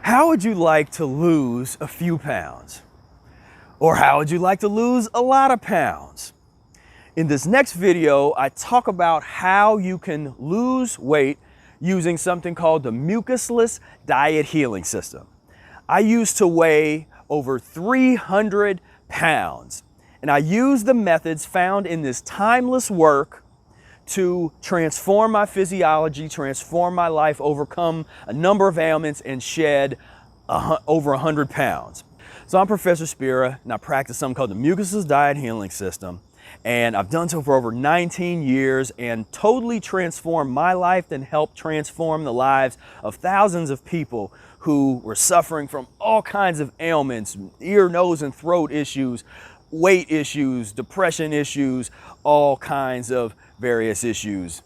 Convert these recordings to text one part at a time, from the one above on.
How would you like to lose a few pounds? Or how would you like to lose a lot of pounds? In this next video, I talk about how you can lose weight using something called the Mucusless Diet Healing System. I used to weigh over 300 pounds, and I used the methods found in this timeless work to transform my physiology, transform my life, overcome a number of ailments, and shed over 100 pounds. So I'm Professor Spira, and I practice something called the Mucusless Diet Healing System. And I've done so for over 19 years and totally transformed my life and helped transform the lives of thousands of people who were suffering from all kinds of ailments, ear, nose, and throat issues, weight issues, depression issues, all kinds of various issues.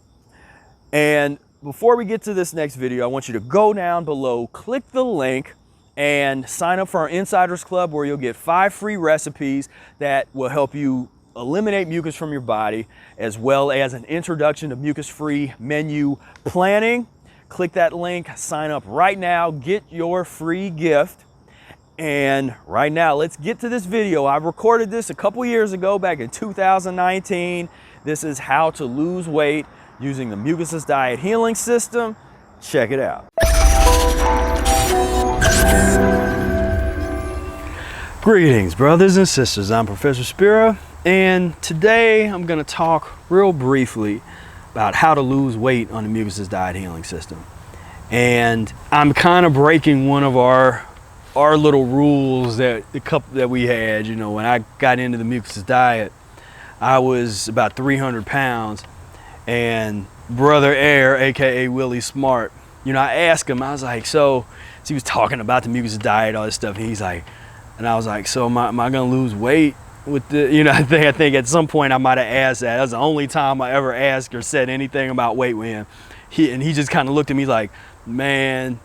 And before we get to this next video, I want you to go down below, click the link, and sign up for our Insiders Club, where you'll get 5 free recipes that will help you eliminate mucus from your body, as well as an introduction to mucus-free menu planning. Click that link, sign up right now, get your free gift. And right now, let's get to this video. I recorded this a couple years ago, back in 2019. This is how to lose weight using the Mucusless Diet Healing System. Check it out. Greetings, brothers and sisters. I'm Professor Spira, and today I'm going to talk real briefly about how to lose weight on the Mucusless Diet Healing System. And I'm kind of breaking one of our little rules that we had. You know, when I got into the Mucusless diet, I was about 300 pounds, and Brother Air, aka Willie Smart, you know, I asked him, I was like, so he was talking about the Mucusless diet, all this stuff, and he's like, and I was like, so am I gonna lose weight with the, you know, I think at some point I might have asked that. That was the only time I ever asked or said anything about weight with him. He just kind of looked at me like, man,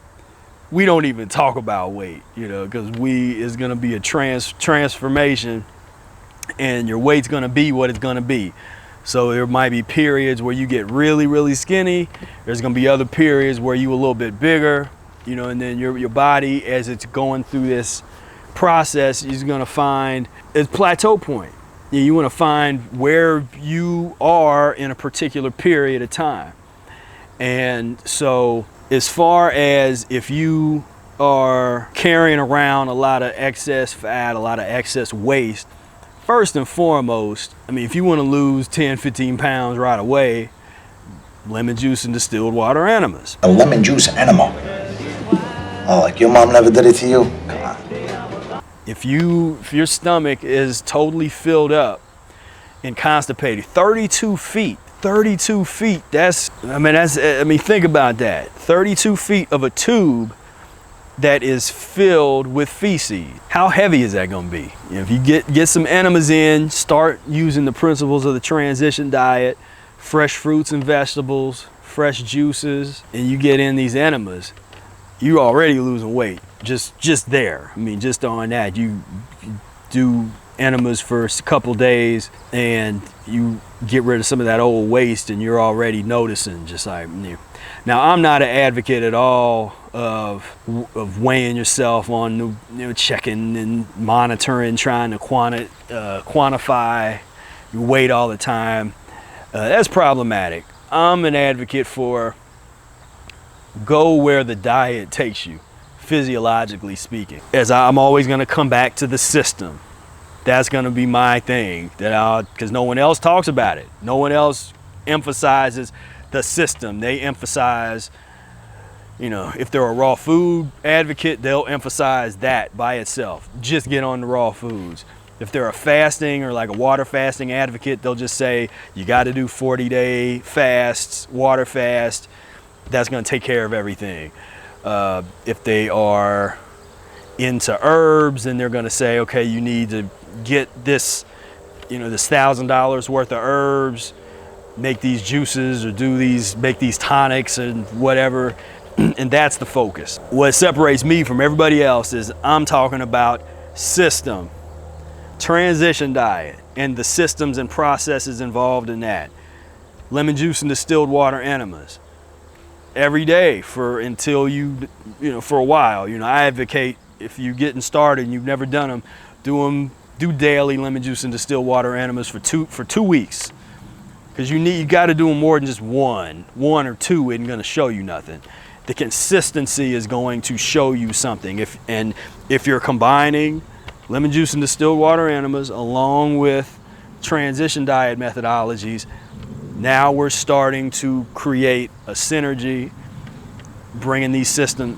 we don't even talk about weight, you know, because it's gonna be a transformation, and your weight's gonna be what it's gonna be. So there might be periods where you get really, really skinny. There's gonna be other periods where you a little bit bigger, you know, and then your body, as it's going through this process, is gonna find its plateau point. You wanna find where you are in a particular period of time. And so as far as if you are carrying around a lot of excess fat, a lot of excess waste, first and foremost, I mean, if you want to lose 10, 15 pounds right away, lemon juice and distilled water enemas. A lemon juice enema? Oh, like your mom never did it to you? Come on. If your stomach is totally filled up and constipated, 32 feet, I mean, think about that. 32 feet of a tube that is filled with feces. How heavy is that gonna be? You know, if you get some enemas in, start using the principles of the transition diet, fresh fruits and vegetables, fresh juices, and you get in these enemas, you're already losing weight. Just there. I mean, just on that, you do enemas for a couple days and you get rid of some of that old waste, and you're already noticing, just like, now I'm not an advocate at all of weighing yourself on, you know, checking and monitoring, trying to quantify your weight all the time. That's problematic. I'm an advocate for go where the diet takes you, physiologically speaking. As I'm always going to come back to the system. That's going to be my thing, because no one else talks about it. No one else emphasizes the system. They emphasize, you know, if they're a raw food advocate, they'll emphasize that by itself. Just get on the raw foods. If they're a fasting or like a water fasting advocate, they'll just say, you got to do 40-day fasts, water fast. That's going to take care of everything. If they are into herbs, and they're going to say, okay, you need to get this, you know, this $1,000 worth of herbs, make these juices or make these tonics and whatever. And that's the focus. What separates me from everybody else is I'm talking about system, transition diet, and the systems and processes involved in that. Lemon juice and distilled water enemas. every day for until for a while. I advocate, if you're getting started and you've never done them, do daily lemon juice and distilled water enemas for 2 weeks, because you got to do them more than just one or two isn't going to show you nothing. The consistency is going to show you something. If you're combining lemon juice and distilled water enemas along with transition diet methodologies, now we're starting to create a synergy, bringing the system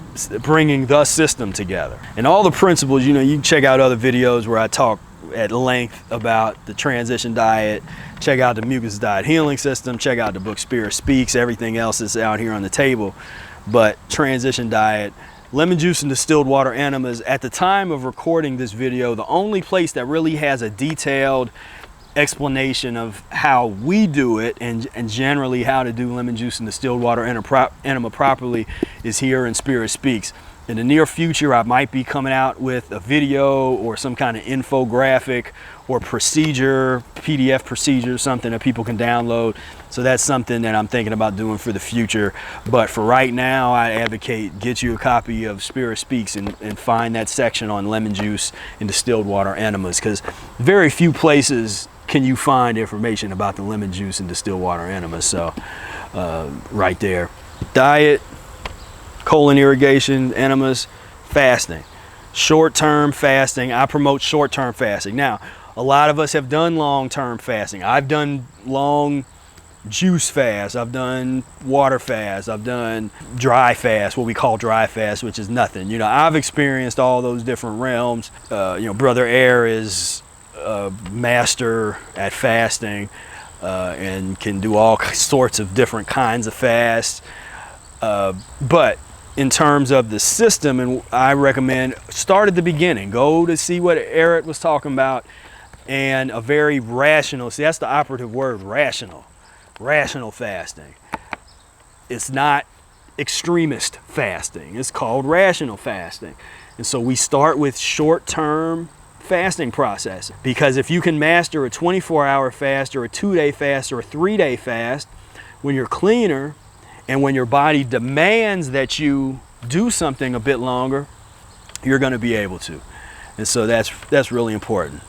together. And all the principles, you can check out other videos where I talk at length about the transition diet. Check out the Mucusless Diet Healing System. Check out the book Spira Speaks. Everything else is out here on the table. But transition diet, lemon juice and distilled water enemas, at the time of recording this video, the only place that really has a detailed explanation of how we do it and generally how to do lemon juice and distilled water enema properly is here in Spira Speaks. In the near future, I might be coming out with a video or some kind of infographic or procedure, PDF procedure, something that people can download. So that's something that I'm thinking about doing for the future. But for right now, I advocate get you a copy of Spira Speaks and find that section on lemon juice and distilled water enemas, because very few places can you find information about the lemon juice and distilled water enemas. So right there. Diet, colon irrigation, enemas, fasting. Short-term fasting. I promote short-term fasting. Now, a lot of us have done long-term fasting. I've done long juice fast. I've done water fast. I've done dry fast, what we call dry fast, which is nothing. I've experienced all those different realms. Brother Air is a master at fasting and can do all sorts of different kinds of fasts. But in terms of the system, and I recommend start at the beginning. Go to see what Eric was talking about, and a very rational, see, that's the operative word, rational fasting. It's not extremist fasting. It's called rational fasting. And so we start with short-term fasting process, because if you can master a 24-hour fast or a 2-day fast or a 3-day fast, when you're cleaner and when your body demands that you do something a bit longer, you're going to be able to. And so that's really important.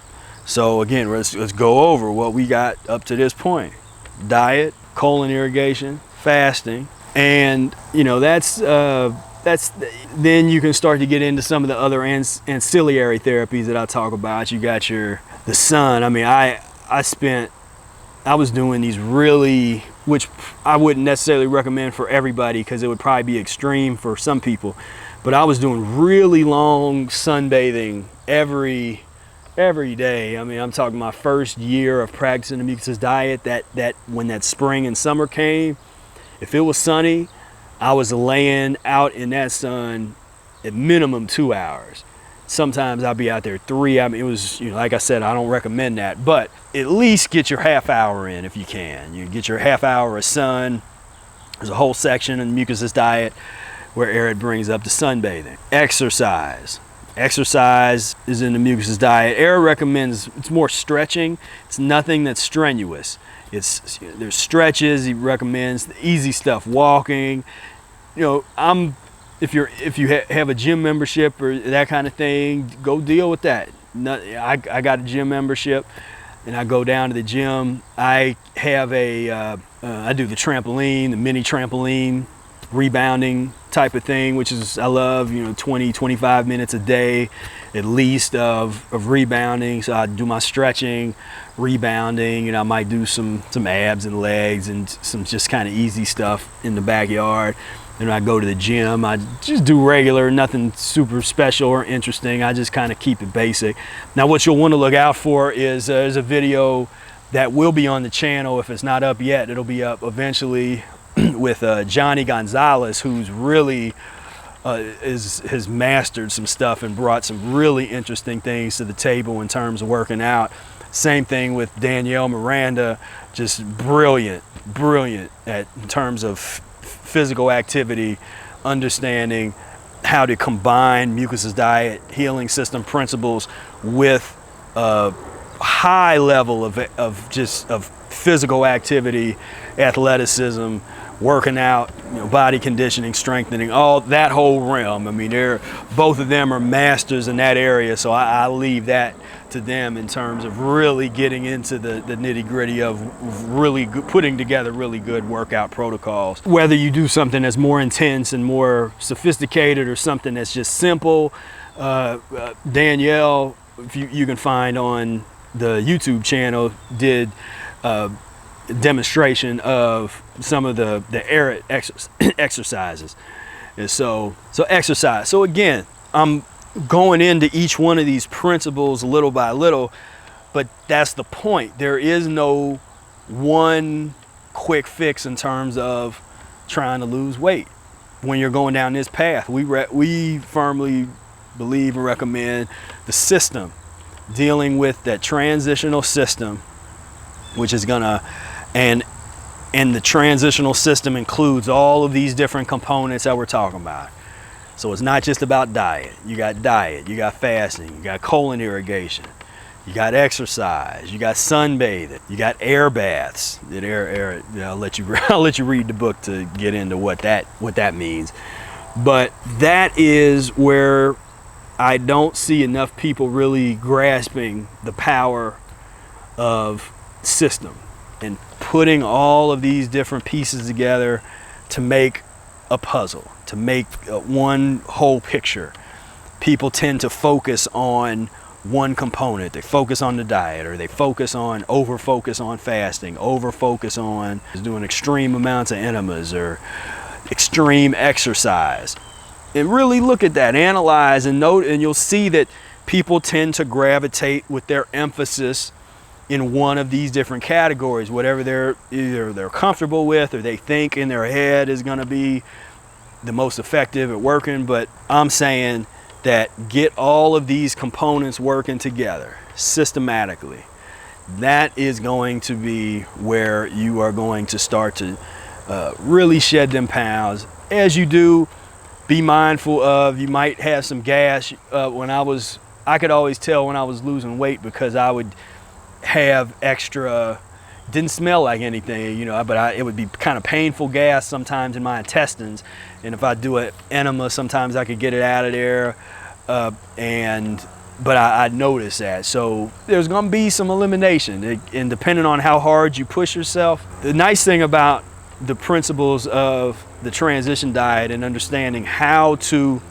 So again, let's go over what we got up to this point. Diet, colon irrigation, fasting, and that's then you can start to get into some of the other ancillary therapies that I talk about. You got the sun. I mean, I was doing these really, which I wouldn't necessarily recommend for everybody because it would probably be extreme for some people, but I was doing really long sunbathing every day. I mean, I'm talking my first year of practicing the Mucusless diet, that when that spring and summer came, if it was sunny, I was laying out in that sun at minimum 2 hours. Sometimes I'll be out there 3. I mean, it was, like I said, I don't recommend that, but at least get your half hour in if you can. You get your half hour of sun. There's a whole section in the Mucusless diet where Eric brings up the sunbathing. Exercise. Exercise is in the Mucusless diet. Eric recommends, it's more stretching. It's nothing that's strenuous. There's stretches. He recommends the easy stuff, walking. If you have a gym membership or that kind of thing, go deal with that. I got a gym membership, and I go down to the gym. I have I do the trampoline, the mini trampoline, rebounding type of thing, which is, I love, 20, 25 minutes a day at least of rebounding. So I do my stretching, rebounding, I might do some abs and legs and some just kind of easy stuff in the backyard. Then I go to the gym. I just do regular, nothing super special or interesting. I just kind of keep it basic. Now, what you'll want to look out for is there's a video that will be on the channel. If it's not up yet, it'll be up eventually with Johnny Gonzalez, who's really has mastered some stuff and brought some really interesting things to the table in terms of working out. Same thing with Danielle Miranda, just brilliant in terms of physical activity, understanding how to combine Mucusless Diet Healing System principles with a high level of physical activity, athleticism, working out, body conditioning, strengthening, all that whole realm. I mean, both of them are masters in that area, so I leave that to them in terms of really getting into the nitty-gritty of really putting together really good workout protocols. Whether you do something that's more intense and more sophisticated or something that's just simple, Danielle, if you can find on the YouTube channel, did demonstration of some of the air exercises. And so exercise. So again, I'm going into each one of these principles little by little, but that's the point. There is no one quick fix in terms of trying to lose weight. When you're going down this path, we firmly believe and recommend the system, dealing with that transitional system, which is gonna, and the transitional system includes all of these different components that we're talking about. So it's not just about diet. You got fasting, you got colon irrigation, you got exercise, you got sunbathing, you got air baths. I'll let you read the book to get into what that means. But that is where I don't see enough people really grasping the power of system and putting all of these different pieces together to make a puzzle, to make one whole picture. People tend to focus on one component. They focus on the diet, or they over focus on fasting, over focus on doing extreme amounts of enemas or extreme exercise. And really look at that, analyze and note, and you'll see that people tend to gravitate with their emphasis in one of these different categories, whatever they're comfortable with or they think in their head is going to be the most effective at working. But I'm saying that get all of these components working together systematically. That is going to be where you are going to start to really shed them pounds. As you do, be mindful of, you might have some gas. I could always tell when I was losing weight because I would have extra, didn't smell like anything, but it would be kind of painful gas sometimes in my intestines. And if I do an enema, sometimes I could get it out of there. But I noticed that. So there's going to be some elimination, and depending on how hard you push yourself. The nice thing about the principles of the transition diet and understanding how to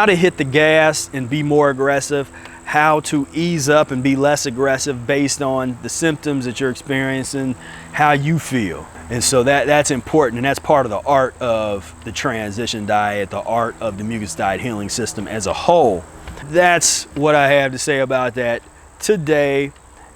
hit the gas and be more aggressive, how to ease up and be less aggressive based on the symptoms that you're experiencing, how you feel. And so that's important, and that's part of the art of the transition diet, the art of the Mucusless Diet Healing System as a whole. That's what I have to say about that today,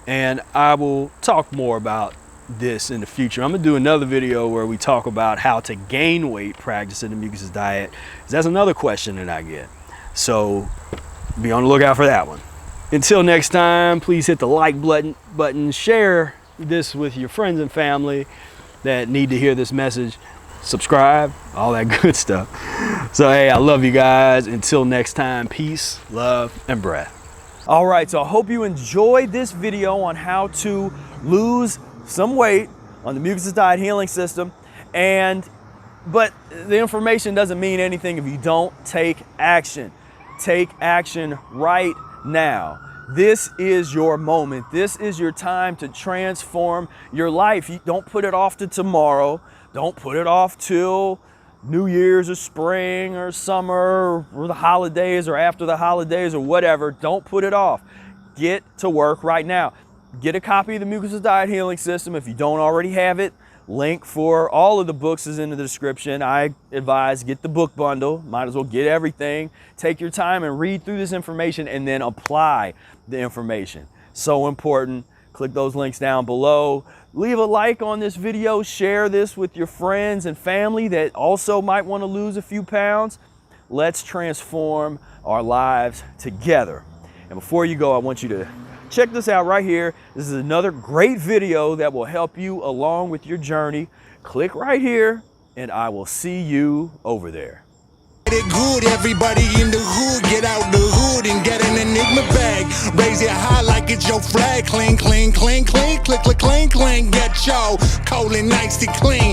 and I will talk more about this in the future. I'm gonna do another video where we talk about how to gain weight practicing the Mucusless diet. That's another question that I get. So be on the lookout for that one. Until next time, please hit the like button, share this with your friends and family that need to hear this message, subscribe, all that good stuff. So hey, I love you guys. Until next time, peace, love, and breath. All right, so I hope you enjoyed this video on how to lose some weight on the Mucusless Diet Healing System. But the information doesn't mean anything if you don't take action. Take action right now. This is your moment. This is your time to transform your life. You don't put it off to tomorrow. Don't put it off till New Year's or spring or summer or the holidays or after the holidays or whatever. Don't put it off. Get to work right now. Get a copy of the Mucusless Diet Healing System if you don't already have it. Link for all of the books is in the description. I advise get the book bundle. Might as well get everything. Take your time and read through this information and then apply the information. So important. Click those links down below. Leave a like on this video. Share this with your friends and family that also might want to lose a few pounds. Let's transform our lives together. And before you go, I want you to check this out right here. This is another great video that will help you along with your journey. Click right here and I will see you over there. Get it good, everybody in the hood, get out the hood and get an Enigma bag. Raise it high like it's your flag. Clean, clean, clean, clean, click, click, clean, clean. Get your colon nicely clean.